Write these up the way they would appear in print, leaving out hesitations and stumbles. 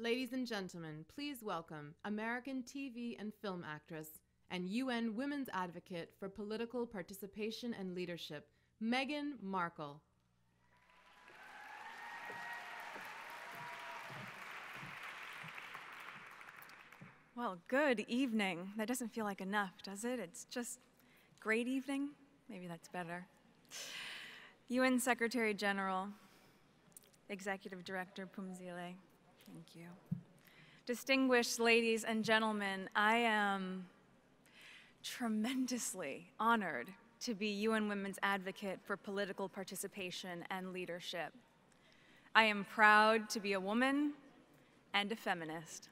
Ladies and gentlemen, please welcome American TV and film actress and UN Women's Advocate for Political Participation and Leadership, Meghan Markle. Well, good evening. That doesn't feel like enough, does it? It's just great evening. Maybe that's better. UN Secretary General, Executive Director Phumzile, thank you. Distinguished ladies and gentlemen, I am tremendously honored to be UN Women's Advocate for Political Participation and Leadership. I am proud to be a woman and a feminist.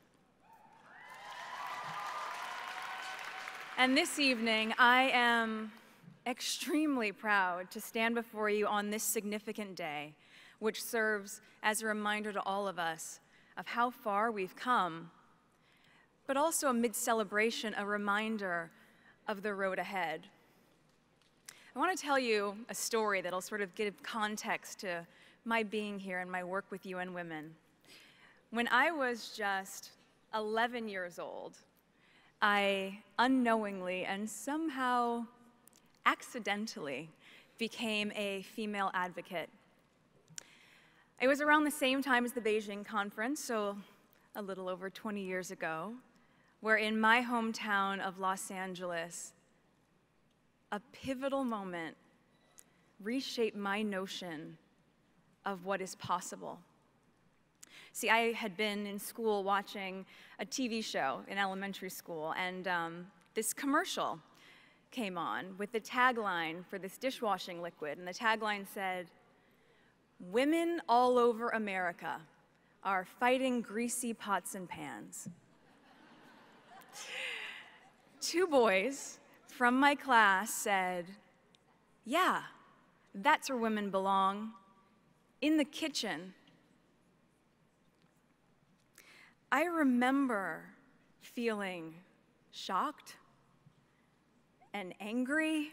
And this evening, I am extremely proud to stand before you on this significant day, which serves as a reminder to all of us of how far we've come, but also amid celebration, a reminder of the road ahead. I want to tell you a story that'll sort of give context to my being here and my work with UN Women. When I was just 11 years old, I unknowingly and somehow accidentally became a female advocate. It was around the same time as the Beijing conference, so a little over 20 years ago, where in my hometown of Los Angeles, a pivotal moment reshaped my notion of what is possible. See, I had been in school watching a TV show in elementary school, and this commercial came on with the tagline for this dishwashing liquid, and the tagline said, "Women all over America are fighting greasy pots and pans." Two boys from my class said, "Yeah, that's where women belong, in the kitchen." I remember feeling shocked and angry,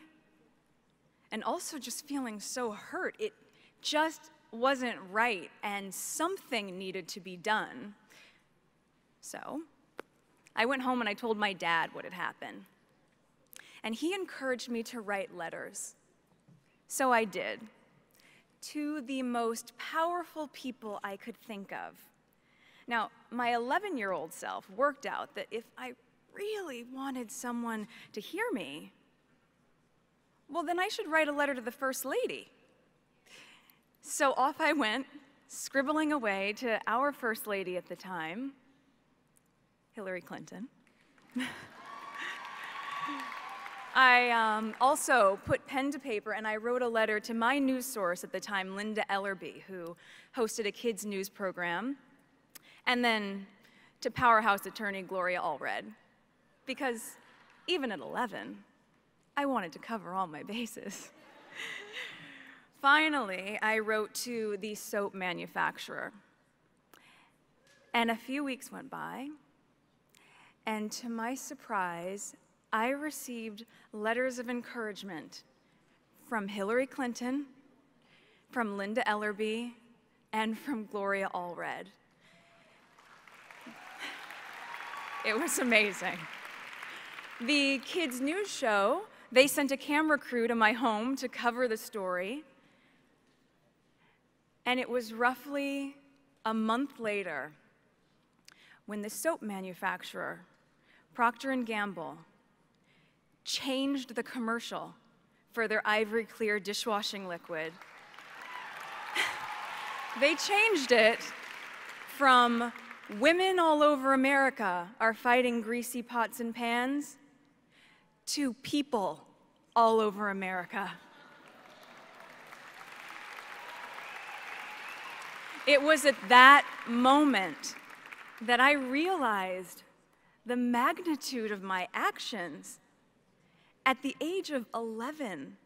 and also just feeling so hurt. It just wasn't right, and something needed to be done. So I went home and I told my dad what had happened. And he encouraged me to write letters. So I did, to the most powerful people I could think of. Now, my 11-year-old self worked out that if I really wanted someone to hear me, well, then I should write a letter to the First Lady. So off I went, scribbling away to our First Lady at the time, Hillary Clinton. I also put pen to paper and I wrote a letter to my news source at the time, Linda Ellerby, who hosted a kids' news program, and then to powerhouse attorney Gloria Allred, because even at 11, I wanted to cover all my bases. Finally, I wrote to the soap manufacturer, and a few weeks went by, and to my surprise, I received letters of encouragement from Hillary Clinton, from Linda Ellerby, and from Gloria Allred. It was amazing. The kids' news show, they sent a camera crew to my home to cover the story. And it was roughly a month later when the soap manufacturer, Procter & Gamble, changed the commercial for their Ivory Clear dishwashing liquid. They changed it from "Women all over America are fighting greasy pots and pans" to "People all over America." It was at that moment that I realized the magnitude of my actions. At the age of 11,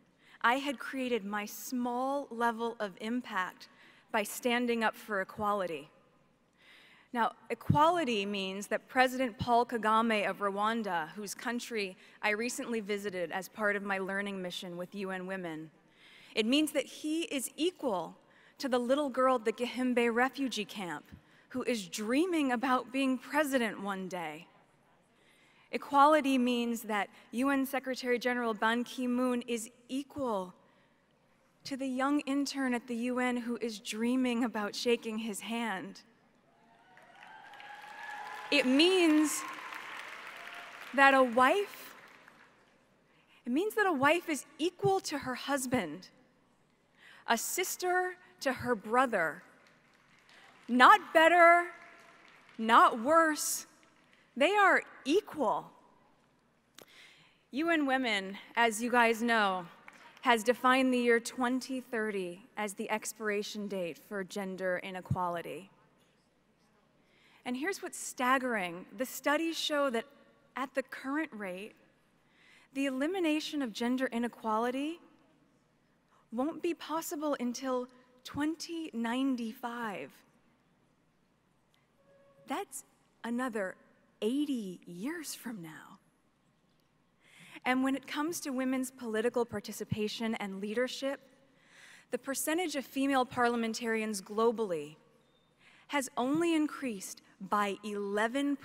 I had created my small level of impact by standing up for equality. Now, equality means that President Paul Kagame of Rwanda, whose country I recently visited as part of my learning mission with UN Women, it means that he is equal to the little girl at the Gihembe refugee camp who is dreaming about being president one day. Equality means that UN Secretary General Ban Ki-moon is equal to the young intern at the UN who is dreaming about shaking his hand. It means that a wife is equal to her husband, a sister to her brother. Not better, not worse. They are equal. UN Women, as you guys know, has defined the year 2030 as the expiration date for gender inequality. And here's what's staggering. The studies show that at the current rate, the elimination of gender inequality won't be possible until 2095. That's another 80 years from now. And when it comes to women's political participation and leadership, the percentage of female parliamentarians globally has only increased by 11%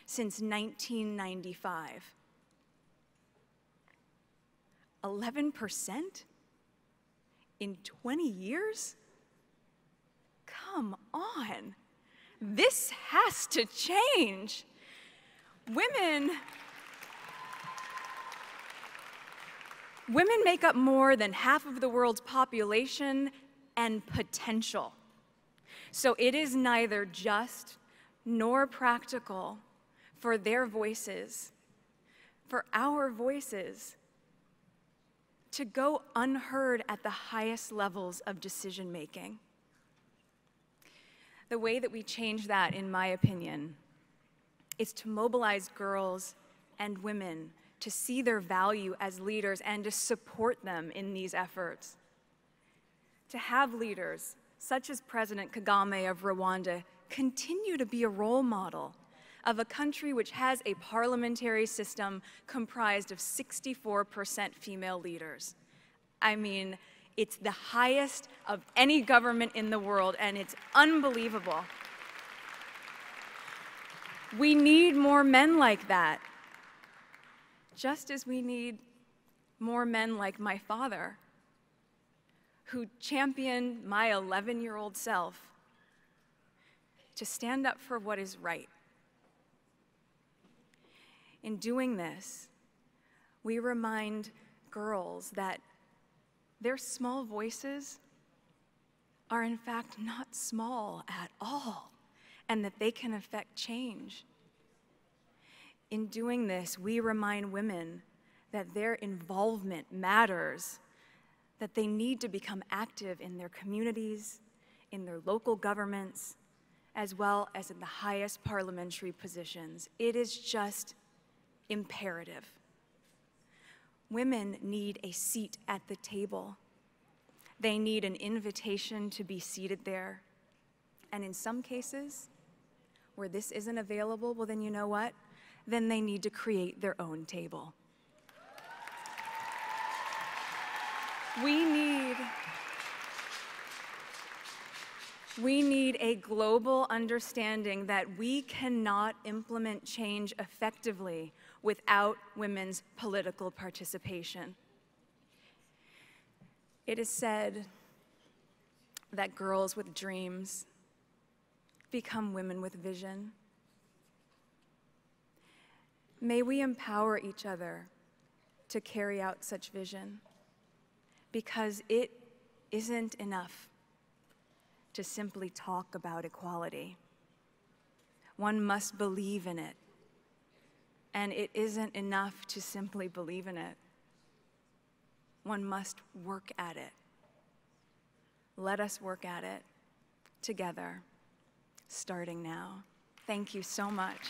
since 1995. 11%? In 20 years? Come on. This has to change. Women make up more than half of the world's population and potential. So it is neither just nor practical for their voices, for our voices, to go unheard at the highest levels of decision-making. The way that we change that, in my opinion, is to mobilize girls and women to see their value as leaders and to support them in these efforts. To have leaders, such as President Kagame of Rwanda, continue to be a role model of a country which has a parliamentary system comprised of 64% female leaders. I mean, it's the highest of any government in the world, and it's unbelievable. We need more men like that, just as we need more men like my father, who championed my 11-year-old self to stand up for what is right. In doing this, we remind girls that their small voices are in fact not small at all, and that they can affect change. In doing this, we remind women that their involvement matters, that they need to become active in their communities, in their local governments, as well as in the highest parliamentary positions. It is just imperative. Women need a seat at the table. They need an invitation to be seated there. And in some cases, where this isn't available, well then you know what? Then they need to create their own table. We need a global understanding that we cannot implement change effectively without women's political participation. It is said that girls with dreams become women with vision. May we empower each other to carry out such vision, because it isn't enough to simply talk about equality. One must believe in it. And it isn't enough to simply believe in it. One must work at it. Let us work at it together, starting now. Thank you so much.